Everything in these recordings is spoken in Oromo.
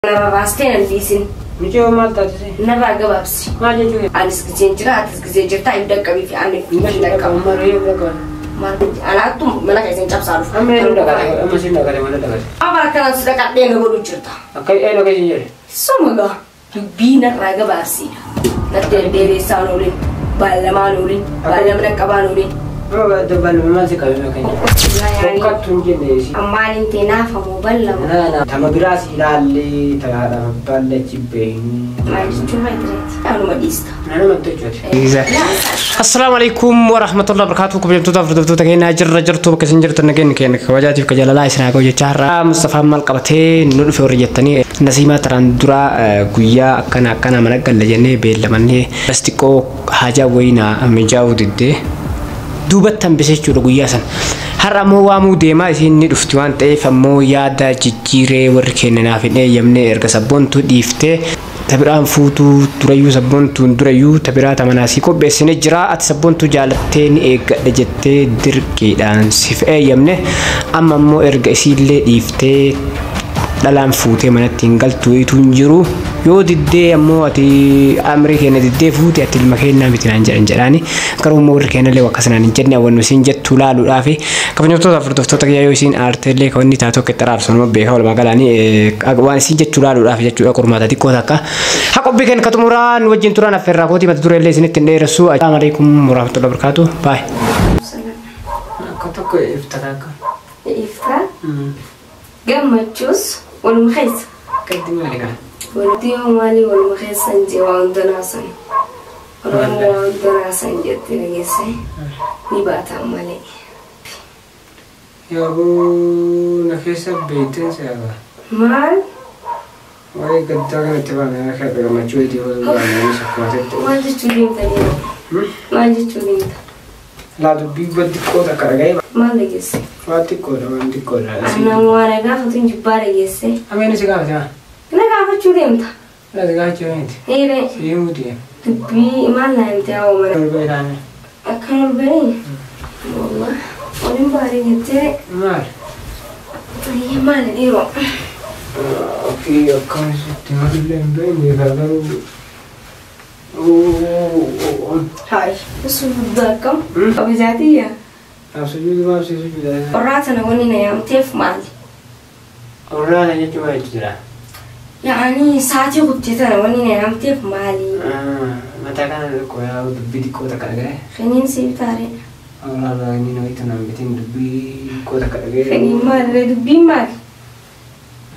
أنا باستين الفيسين. مجيء ما تاتي. نبغى جوابس. ما جيء. أنا سكتين جرا تسكتين جرتا يبدأ كبي في أنا في مشي مرة يبدأ. ما أنا أتوم ملاك عايزين جاب صارف. أما سينا كذا ولا كذا. أبغى كنا صدق عدين نقول جرتا. أكيد أنا كذا جري. سمعه. تبين راجع باسي. نتدرب ديري سانولين. بالمانولين. بالمنا كبانولين. ما بعد بالما سكابي ما كذا. فكرت تنجني. أما أنتي نافع مبلغ. لا تما براسي لالي ترى بالله تبين. ما يجتمع يدريت. أنا ما ديست. أنا ما تجوت. السلام عليكم ورحمة الله وبركاته. كبير تودا فرد تكين جرتو بكسنجر تنجين كينك وجاتي في كجلا لا يسنا كوجي شهر مصطفى مالقبتين نور في ورجتني نسيمة تراندرا قويا كنا منقل لجنة بيلمني بستيكو حاجة وينا مجاود الدي دوبتن بسيجو قويا سن هر أمو وامو ديما يسين ندفتوان تيف أمو يادا جيجيري وركيننا في يمني إرقى سبون تديفته تبران فوتو تريو سبون تندريو تبرات مناسيكو بسنة جراءة سبون تجالتين إيقا لجتة دركي دان سفئي يمنه أما مو إرقى سيلي ديفته dalam fute mana tinggal tuh itu njuru yo didde ammo ati Amerika na didde fute ati makenna bitin anjarani karo mor kena le wakasana ninjenne awon sin jettu lalu dafi kafanyo to dafur to tagiya yo sin artele konni tato ke tarar sono be hawla magalani agwan sin jettu lalu dafi jettu akurmata di kota ka hako biken katumuran wajin turana ferra koti mat durelle sin tende rasu assalamu alaikum warahmatullahi wabarakatuh bye kota ko iftaraka iftar جمعتوس والمخيس قدمي لك ولديهم مالي والمخيس سنجي وعندنا سن وعندنا سن جت نجسي نبات عملي يا أبو نفيس بيتين سيابا مال وأي قد تاكل تبعنا خير لما تشويتي ولا ما نسكواتك ما جتولين تاني ما جتولين لا تبي بدي كوتا كرجاي ما لقيس فاتي كوتا ما عندي كوتا أنا موارا قافة تنجبار لقيس أمين سكابة تما أنا قافة تشولين تا لا سكابة تشولين إيه ليه سيموتي تبي ما لا أنت أو ما البيران أكل البيران والله ولين باري جتة مال هي مال ديرو في أكان ستة هذين بين يفعلوا هاي بس بدكم أبي زادية سجود ما سجود قراتنا ونينا يا متيف مالي أورانا يجمع يجرا يعني ساعتي قلت ترى ونينا يا متيف مالي متى كان الكويا بدي كوتا كرجاي خلينا نسيب تاري أورانا نينو يتنا بيتين دبي كوتا كرجاي خلينا مال دبي مال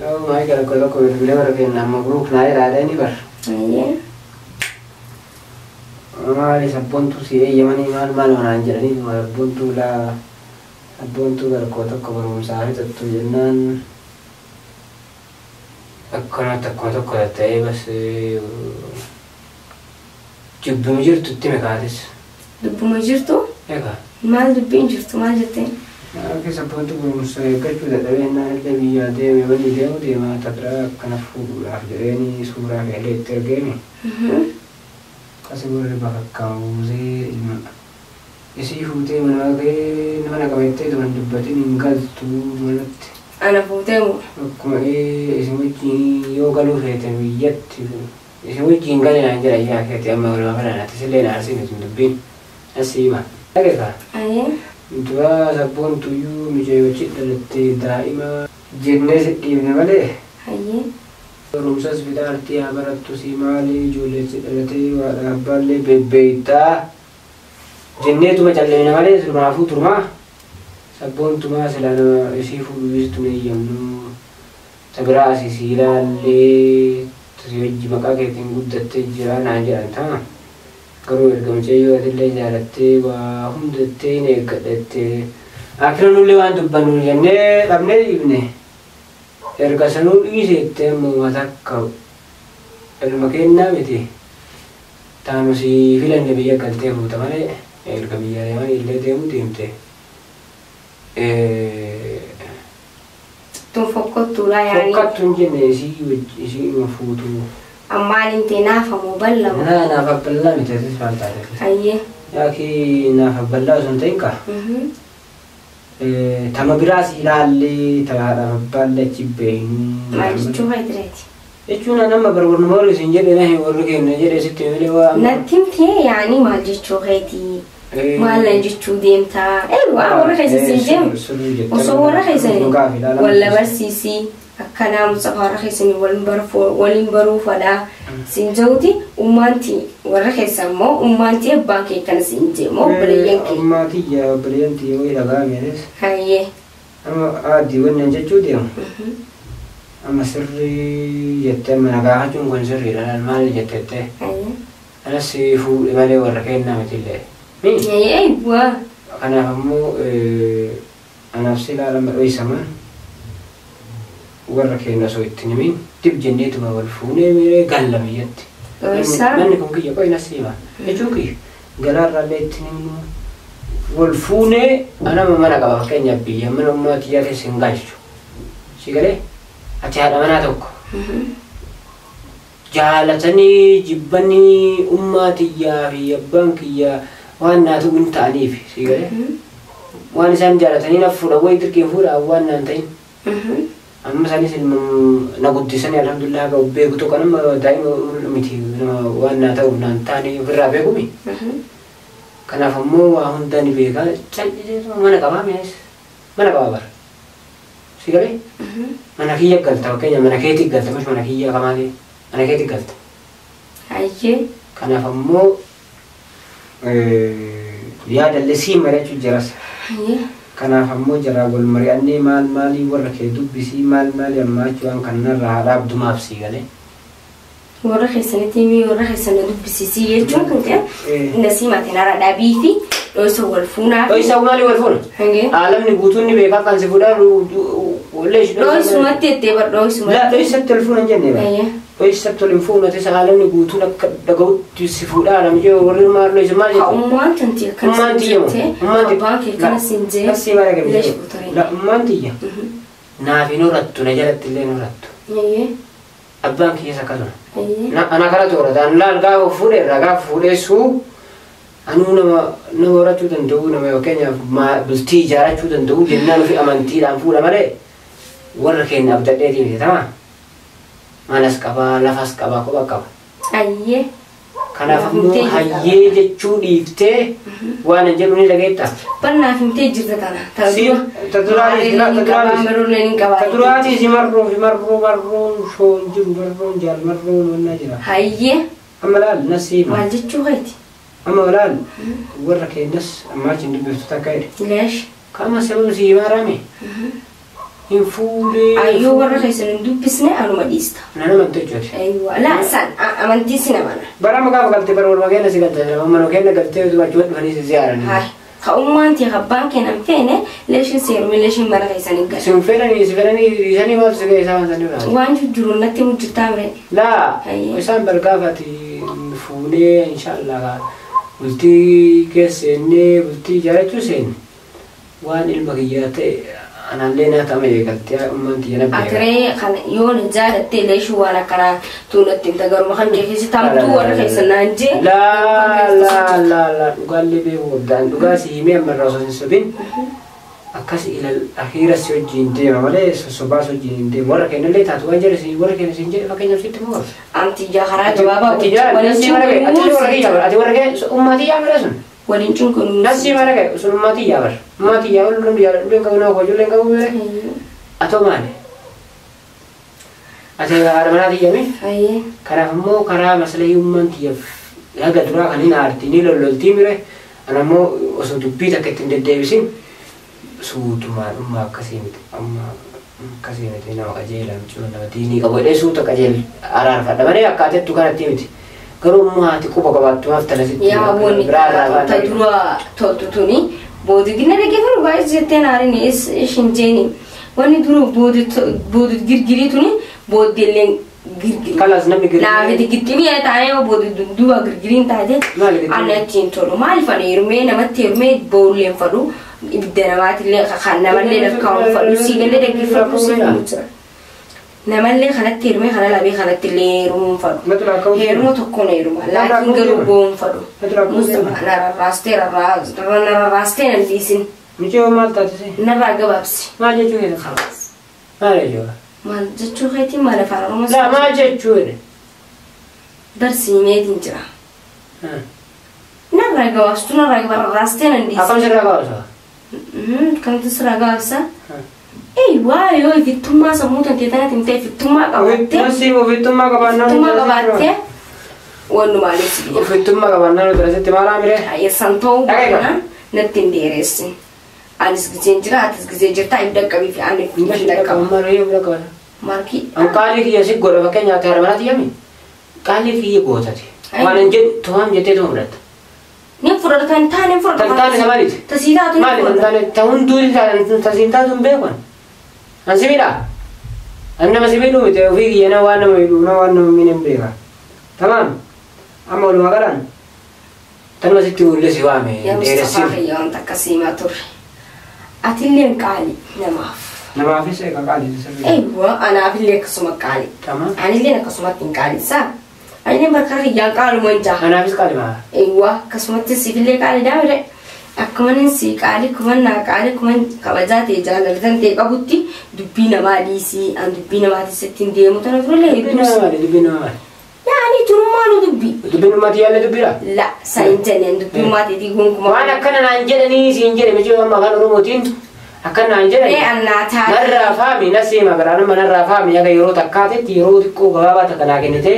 أو ما يقدر كوتا كوي دبي لما رفينا مبروك ناير على نيبر أيه مالي سبونتو سي يماني مال ونانجرني سبونتو لا سبونتو بركوتا كبر مساعد تطينان أكنا تكوتا كوتا تاي بس جب مجر تطي مكادس دب مجرتو إيه مال دبين جرتو مال جتين أكيد سبونتو برمساعد كريتو تدرينا اللي بيجادي مبني ديو دي ما تدرى كنا فوق أفجريني سورة عليه ترجمي kasih bakauze ilma isi fute manage mana kamete to mandubatin ingal tu manat أنا فوتيمو kuma isi wajin yo galu fete wiyat isi wajin gal na jara ya fete amma wala fara na tisle na arsin tundubin asima ageka أيه dua sabun tuyu mijay wachit dalate daima jinnes ibne wale أيه rumsas vidarti abarattu simali jule sidalate wa abballe bebbeita jennetu macallena male surmafu turma sabon tuma selana isifu bistu ne yamnu tabrasi silalle tiyji makake tingudatte jirana jiranta karo ergamche yo adille jalatte wa hundatte ne gadatte akhiranu lewan dubbanu yanne lamne ibne erga sanun isi temu matakau elmakenna miti tanu si filan ne biya kalte hu tamane erga biya ne ille temu timte تفكرت لا يعني فكرت جن isi mafutu أما أنت نافع مبلغ أنا فبلا متى تسمع تعرف أيه يا أخي نافبلا سنتينكا تما براسي لالي ترى فبلا تبين ما جتوا هيدريت jechuun nama barbaadnu maal isin jedhe na warri kenna jedhe sitti malee waa nattimtee yaani maal jechuu keetii maal nan jechuu deemtaa waa warra keessa siin deemu osoo warra keessanii walla barsiisii akkanaa Mustafa warra keessanii waliin baruu fadhaa siin jawti ummaanti warra keessa immoo ummaanti abbaan kee kana siin jeemoo bilayyan kee ummaati yaa bilayyanti yoo ilagaa meeres hayyee ama aadii wannan jechuu deemu ama sirrii jettee mana gaafachuun kun sirriidha maal jettette anas fuudhe malee warra kennaa mitillee waa kanaaf ammoo anaaf silaa lama dho'isaman warra kenna osoo itti himin dib jenneetuma wal fuunee miree galla biyyatti manni kun kiyya qo'ina siima jechuun kiyya galaarraallee itti himnu wal fuunee anama mana qaba fakkeenyaaf biyya mana ummaatii yaate sin galchu si galee ati haadha manaa tokko jaalatanii jibbanii ummaatiyyaa fi abbaan kiyyaa waan naatu hin ta'aniif si galee waan isaan jaalatanii na fuudha wayi dirqeen fuudha waan naan ta'in amma sanis na guddisanii alhamdulillah ga beeku tokko nama daa'ima miti nama waan naa ta'uuf naan ta'anii ofirraa beekumi kanaaf ammoo waa hunda ni beekaa callisee mana qabaa mees mana qabaa bara si galee mana kiyya galta fakkeenya mana keetii galta mash mana kiyya kamaatee mana keetii galta hayyee kanaaf ammoo yaadallee sii mari'achuu jiras kanaaf ammoo jaraa wal mari'annee maal maalii warra kee dubbisii maal maali ammaachuu waan kanarraa haadhaaf dumaaf sii galee warra keessanitti warra keessana dubbisisii jechuun kan ta'e nasii maatinara dhabii fi dho'isa wal fuunaa dho'isa maalii wal fuuna aalamni guutuun ni beekaa kan si fuudhaa dho'isumatti jettee bar dho'isumatti la dho'isatti wal fuuna hin jennee dho'isatti wal hin fuunate aalamni guutuun akka dhaga'utti si fuudhaa aalam jee warri maal dho'isa maal jedhu ummaan tanti akkan jettee abbaan kee kana siin jee kasii maal agarsiisa la ummaan tiyya naaf hin horattu na jalatti illee hin horattu abbaan kiyya akkasuma ana kana tooratan laal gaafa fuudhee ragaa fuudheessuu anuu nama horachuu danda'u nama fakkeenyaaf bultii ijaarachuu danda'u jennaan ofi amantiidhaan fuudha malee warra keenya abdadheetii miti tamaa manas qabaa lafas qabaa kophaa qaba hayyee kanaaf ammoo hayyee jechuu dhiiftee waan hin jedhu ni dhageetta bannaaf himtee jirta kana taduraatii si marroon shoon jiru marroon jaal marroon wannaa jira hayyee amma laal nasiima maal jechuu keeti amma laal warra keenyas ammaachi hin dubbiftu takka jedhe leesh kama sababa si himaarame hin fuudhee ayyoo warra keessan hin dubbisne anuma dhiista nana mantechooti ayyoo laa san amantii si namana bara maqaa galtee bara walma keenya si galtee mana keenya galtee wachi dhufanii si ziyaaranii hai ka'ummaan tee abbaan keenan feene leeshin seerume leeshin bara keessan hin galu sin fedhanii isanii maal si ga'e isaan sanii irraa waan jujjuruun natti mujjirtaa mire laa isaan bargaafati fuunee inshaallah bultii keesseennee bultii ijaarachuu seenne waan ilma kiyyaa ta'e anallee naa tama eegaltee ummanti yana beeka atiree kana yoon jaalattee leeshuu waan akkanaa tuunatti hin tagaruma kan keessa taamtuu warra keessa naan jee laa dhugaallee beeku qabdaan dhugaa si himee ammarraa osoo hin sobin akkas ilal akhiira si wajjin deema malee sosobaas wajjin hin deemu warra keenyallee taatu waan jedhe si warra keenya si hin jedhe fakkeenyaaf sitti moo amti jaharaa jawaabaa ati warra keenya ummatii yaamala sun waliin cunquruu nasi mana kayak sun mati ya bar belum dia kau nak kau jual kau beli atau mana ada mana dia ni karena kamu karena masalah human dia agak dura kan ini arti ni lol timire ana mau osoo dubbii takka ittiin deddeebisin suutumaan ummaa akkasii miti amma akkasii miti nama qajeela michuun nama diinii qabu jedhee suuta qajeela araarfadha malee akkaatattu kanatti miti garuu ummaati quba qabaattumaaf talasitti yaa booni ta dura toltutuni boodigina dhaggeeffatu baay'ee jettee naarin ishin jeeni wanni dura boodi girgiriituni booddeelleen girgiri kalas namni girgiri laafeti gittimi yaa taa'ee boodi duuba girgiriin taate ana ittiin tolu maaliif ani hirmee namatti hirmee boolleen fadhu ibidda namaatillee kan namallee lakkaa'uun fadhu siigallee dhaggeeffatu si namallee kanatti hirmee kana labee kanatti illee heerumuun fadhu heeruma tokkoon heeruma laakiin garuu boon fadhu mustafa nararraastee nan dhiisin michoo maal taatise narraa gabaabsi maal jechuu keessa maal jechuudha Maal jechuu keetiin maal afaan Oromoo La maal jechuudha? Darsii meetiin jira. Narraa gabaastuu narraa barraastee nan dhiise. Akkam sirraa gabaasa? Kamtu sirraa gabaasa? Waa yoo ifittummaa sammuu tantee tanatti himtee ifittummaa qabattee. Ofittummaa qabaannaan. Ifittummaa qabattee. Wannu maaliif sibiila? Ofittummaa qabaannaan nuti asitti maal haamire? Ayyasan ta'uu baannaan natti hin dheeressin. Anis gizeen jira atis gizee jirta ibda qabii fi ani ibda qaba. Maree ibda qaba. Marki. An qaalii kiyya si godha fakkeenyaaf taara manatti yami. Qaalii kiyya gootate. Waan hin jedhu tumaam jettee tuma fudhatta. Ni fudhata kan taane fudhata. Kan taane maaliiti? Tasii taatu ni fudhata. Maali kan taane ta'uun duudi tasiin taatu hin beekan. An si miidhaa? An nama si miidhuu miti ofii kiyya na waan nama miidhuu na waan nama miidhan beeka. Tamaam. Amma walumaa galaan. Tanuma sitti ullee si waame dheeressiif. Yaa Mustafaa kiyya wanta akkasii maa turre. Atilleen qaalii namaaf. Namaafis eega qaalii sirrii. Eewwa anaafillee akkasuma qaalii. Tamaam. Anilleen akkasumatti hin qaalisaa. Anilleen bakka riyyaan qaaluma hin jaa. Anaafis qaalii maa? Eewwa akkasumatti siifillee qaalii daamire. Akkuma si qaalii kuma naa qaalii kuma kabajaa ta'e jaalatan ta'e qabutti dubbii namaa dhiisii an dubbii namaatis ittiin deemu tana turellee hedduus. Dubbii namaa. Yaani turummaa nu dubbii. Dubbii namaati yaalle dubbiidha? La sayin jenneen dubbii maatiitii gonkumaa. Waan akkana naan jedhanii siin jedhe miti amma afaan Oromootiin akkana naan jedhani. Annaa taate. Narraa faami na seema garaa nama narraa faami akka yeroo takkaatetti yeroo xiqqoo gabaabaa takka naa kennite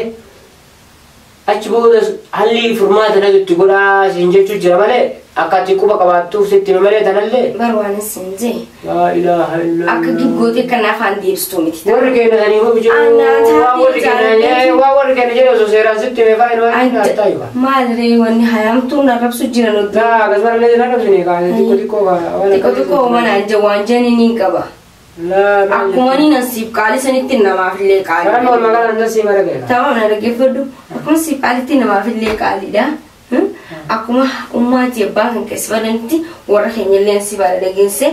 achi booda halli furmaata natti godhaa siin jechuu jira malee akka ati quba qabaattuuf sitti malee tanallee. Barwaan siin jee. Laa ilaaha illallah. Akka giggootee kana afaan deebistuu miti. Warri keenya sanii hoo bijuu waa warri keenya jedhe osoo seeraan sitti himee faayina waan hin taa'u. Maaliree wanni hayaamtuu narrabsu jira nuti. Laa akkasumallee jira narrabsine kaase xiqqoo xiqqoo mana ija waan janii ni qaba. Akkuma ni nasiif qaalii sanitti namaaf illee qaalii. Kan wal magaalaan nasiif mara gaheera. Tamam na dhaggeeffadhu. Akkuma siif qaalitti namaaf illee qaaliidha. Akkuma ummaati abbaa kan keessa badanitti warra keenya illee si baala dhageesse.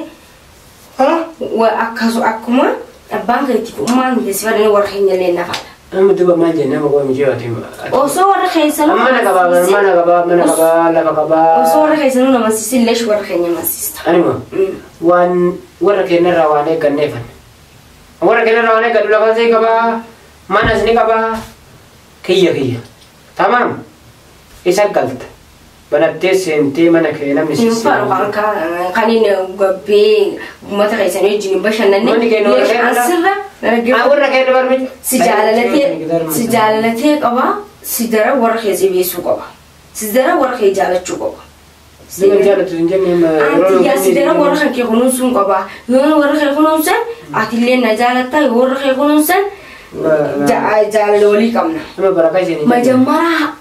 Akkuma abbaan kan itti ummaan keessa badanii warra keenya illee nafaadha. Amma duba maal jennee amma qoomii jiruuti. Osoo warra keessa nu mana qabaa lafa qabaa. Osoo warra keessa nu namansiisi illee warra keenya namansiista. Anima waan warra keenyarraa waan eegganneefan. Warra keenyarraa waan eeggannu lafa isii qabaa manas ni qabaa kiyya. Tamaam isa galta. Banattee seentee mana kee namni si seenu. Kan inni gabbee uummata keessanii wajjin bashannanne. Asirra warra keenya barbaadu. Si jaalatee qaba. Si dara warra keessa beesuu qaba. Si dara warra kee jaalachuu qaba. Si dara warra kan kee kunuunsuu qaba. Yoo warra kee kunuunsan atillee na jaalatta yoo warra kee kunuunsan jaalala walii qabna. Majammara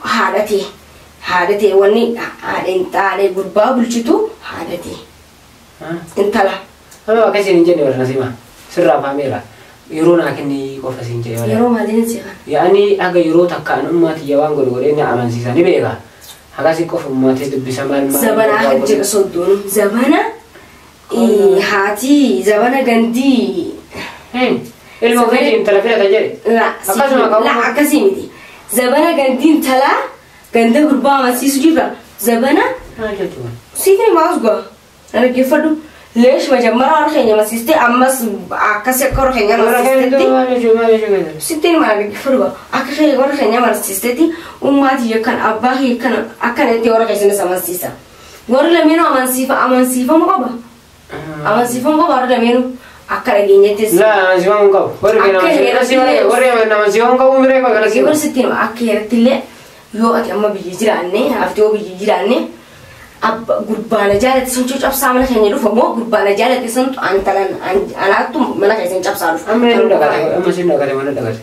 haadhatee wanni haadha gurbaa bulchitu haadhatee. Intala. Amma akkasiin hin jenne warra nasiima sirraa faameera. Yeroo naa kenni qofa siin jedhe. Yeroo maaliin seeqan? Yaani aga yeroo takka an ummaati waan godhe na amansiisa ni beeka. Akkasii qofa ummaatee dubbisa maal. Zabana akka jedha soddoon zabana haati zabana gandii. Ilma ofiitiin intala filata jedhe. La akkasii miti. Zabana gandii intala ganda gurbaa amansiisu jirra. Zabana. Siifni maas goa. Dhaggeeffadhu. Leesh majammara warra keenya amansiiste ammas akkasii akka warra keenya amansiistetti. Sittiin maal dhaggeeffadhu akka warra keenya amansiistetti ummaatii kan abbaa kee kan akkanatti warra keessanis amansiisa. Warri lameenuu amansiifamu qaba. Amansiifamu qaba warri lameenuu. Akka dhageenyattis. La amansiifamu qabu. Warri amansiifamu qabu miree qabu galasii. Warri sittiin akka heerattillee yoo ati amma biyyi jiraanne haftee yoo biyyi jiraanne gurbaana jaalatti sun cabsaa mana keenya dhufa moo gurbaana jaalatti sun anaattu mana keessan cabsaa dhufa. Amma eenyu dhagate amma siin dhagate mana dhagate.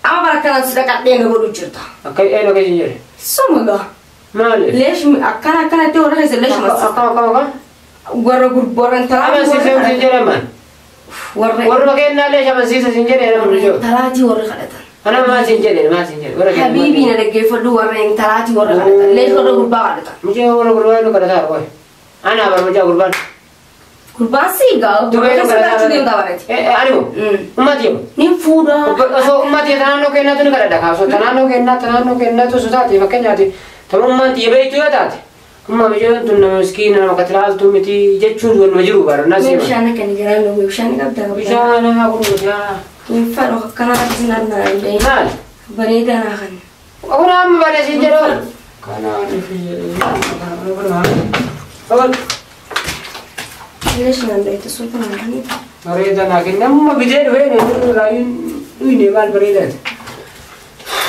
Amma bara kanaan si dhaqadhee na godhu jirta. Akka eenyu akka isin jedhe. Sumagaa. Maali? Leesh akkanatti warra keessa leesh masiisa. Akka. Warra gurboorran talaa. Amansiisa siin jedhe man. Warra kennaa leesh amansiisa siin jedhe namni jiru. Talaatii warra kadhatan. Ana maasin jedhe. Habibi na dhaggeeffadhu warra intalaati warra kadhatan. Leesh warra gurbaa kadhatan. Mijee warra gurbaa nu kadhataa qoy. Ana bar mijaa gurbaan. Gurbaan siigaa. Dubee nu kadhataa. Animo. Ummati yoo. Ni fuudha. Osoo ummati taanaannoo kennatu ni kadhadha kaasoo taanaannoo kennatu sotaati fakkeenyaati tamummaan xiyya beektu yoo taate أما بيجون تنا مسكين أنا قتلال تومتي جتشون والمجروب على الناس مو بشانك إني جرال لو بشانك أبدا بيجان أنا أقول يا ينفعوا كنا نحن عندي نال بريد أنا خن أقول أم بنا سيجرون كان أقول ليش نبي تصوت أنا خني بريد أنا كنا أم بدين وين راين وين مال بريدات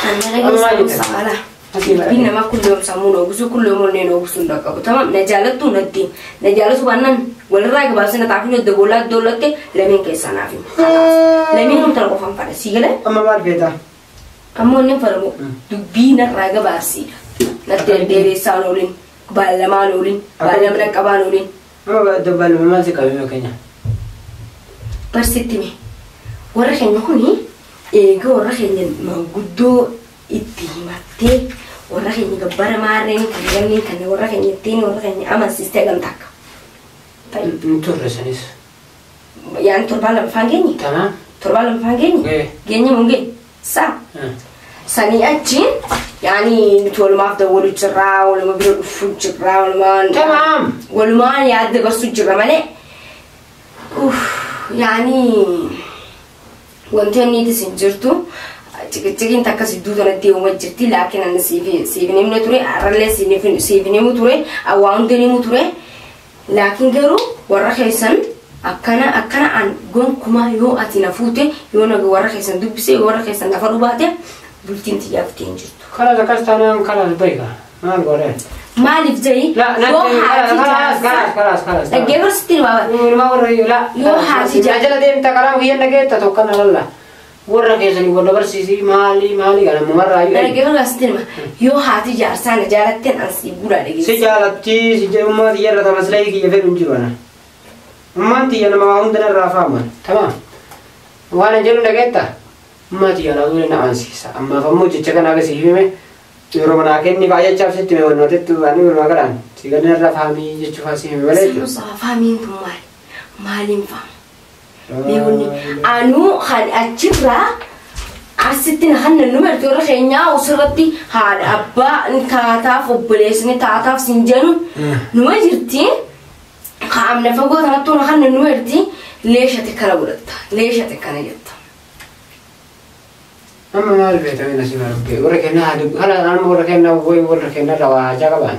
أنا لقيت سامسة بينا ما كل يوم سامونا وبسوا كل يوم ولنا وبسوا لك تمام نجالته ندي نجالته بانن ولا رايك بس تعرفين الدولات دولتي لمين كيسان عارفين لمين هم تلقوا فهم فرسي كله أما مال بيتا أما نين فرمو دبينا رايك بارسي نتر ديري سانولين بالمانولين بالمنا كبانولين أما دبل ما تكلم كنيا برسيتني ورا خيني هوني إيه جو ورا خيني ما قدو إتيماتي ورا خيني كبار مارين كنيمني كني ورا خيني تيني ورا خيني أما سيستم تاك طيب نتورسنيس يعني تربالم فانجيني تمام تربالم فانجيني جيني مونجي سا سني أجين يعني نتول ما في دولة جرا ولا ما بيرو فوت جرا ولا ما تمام ولا ما يعد بس جرا مالي يعني وانتني تسنجرتو تجين تكاسي دودا ندي ومجرتي لكن أنا سيفني من توري أرلي سيفني متوري أو عندني متوري لكن جرو ورا خيسن أكنا عن قوم كما يو أتينا فوتة يو نجوا ورا خيسن دبسي ورا خيسن نفرو بعده بلتين تجافتين جرتو خلاص كاستانا خلاص بيجا ما نقوله ما لفزي لا خلاص الجبر ستين بابا ما ورا لا يو حاسي أجل ديم تكلم ويا نجيت تتوقعنا لله ورا كيسني ولا برسيسي مالي أنا مرة أنا الجبر ستين ما يو حاسي جارسان جالتين أنسي بولا لقي سجالتي سجوما دي يلا تمسلي كي يفهم جوانا ما أنتي أنا ما عندنا الرافعة تمام وأنا جلو نجيتها ما تي أنا أقول أنا أنسيسا أما فموجي تكنا على سيفي يرومنا كني بايع شاف ستي من ونوتة أنا يروم أقران سيجنا الرافعمي يشوفها سيفي ولا سيفي صافامين كمال مالين فام بيقولني أنو خان أتشبرا أستين خان النمر تورا خينيا وصرتي هاد أبا نتعاطف وبليسني تعاطف سنجانو نما جرتي خام نفقو تنطون خان النمر تي ليش أتكنا ولدتا ليش أتكنا جتا أما ما البيت أنا سيما ربي وركنا هلا أنا وركنا وركنا روا جاكبان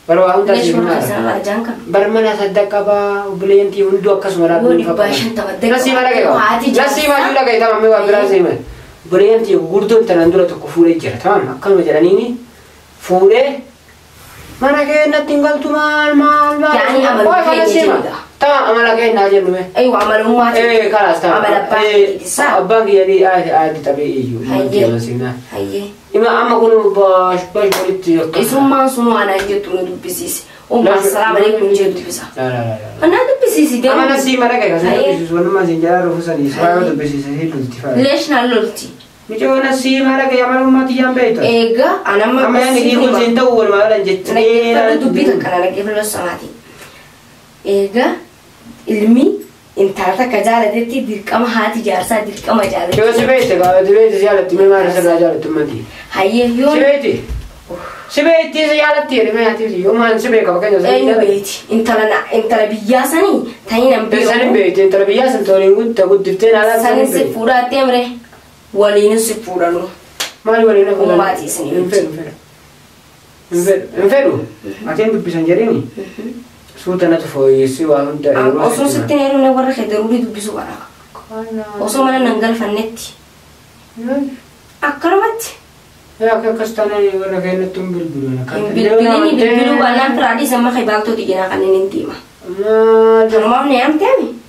بروا أنت ليش وركنا جانكا برمنا صدق أبا وبلينتي وندو كسمرات ودي باشن تودك لا سيما لقيه لا سيما جولا كي تمام ميوا بلا سيما بلينتي وقردون تناندولا تكفوري جرا تمام أكل مجرانيني فوري mana kena tinggal tu mal يعني عمل كيني تمام عمل كيني ناجر نوه أيوة عمل أمات خلاص تمام عمل أبانك تسا أبانك يعني عادي طبيعي هاي إما أما كنوا باش بوليت اسم ما سنو أنا جت ونو بيسيس وما السلام عليكم جت بيسا لا أنا بيسيس ده أنا نسي مرة كذا بيسيس وأنا ما زنجار رفوسني سواء بيسيس هي لطيفة ليش نالولتي ميجو نسي مرة كذا مرة ما تيجي بيته إيجا أنا ما يعني يقول زين تقول ما لا جت أنا دبيتك أنا كيف لو سمعتي إيجا علمي انت عارفه كجاله دتي ديك اما هاتي جارسا ديك اما جاله شو سبيتك قاعد تبيت زيارتي ما رسل زيارتي تمتي هي يوم سبيتي زيارتي ما هاتي يوم ما سبيك وكان اي بيتي انت لا بياسني تاين بيسن بيت انت لا بياسن توري قلت دفتين على سن سفورا تمره ولين سفورا نو ما ولين فلان ما تيسني انفرو عشان بيسنجريني سوتنا تفوي سوى هندا أصلا ستين يوم نورا خدروري دبسوا برا أصلا ما ننقل فنتي أكرمت يا كاستانا يورا كأنه تنبلبلونا بلبلني بلبلو وانا فرادي سما خيبالتو تيجينا كنن انتيما ترى ما نعم تامي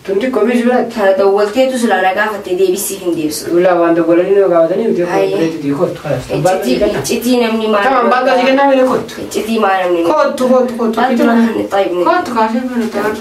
تنتي كوميش بلاد ترى دولتي تسلا لقافة دي بيسي هندي بس ولا وانت قولني لو قاعدني وتي كومبليت دي خد خلاص اتي نمني ما تمام بعد ذلك نعمل خد اتي ما نمني خد بالتو نحن طيب خد كاشف من التعرف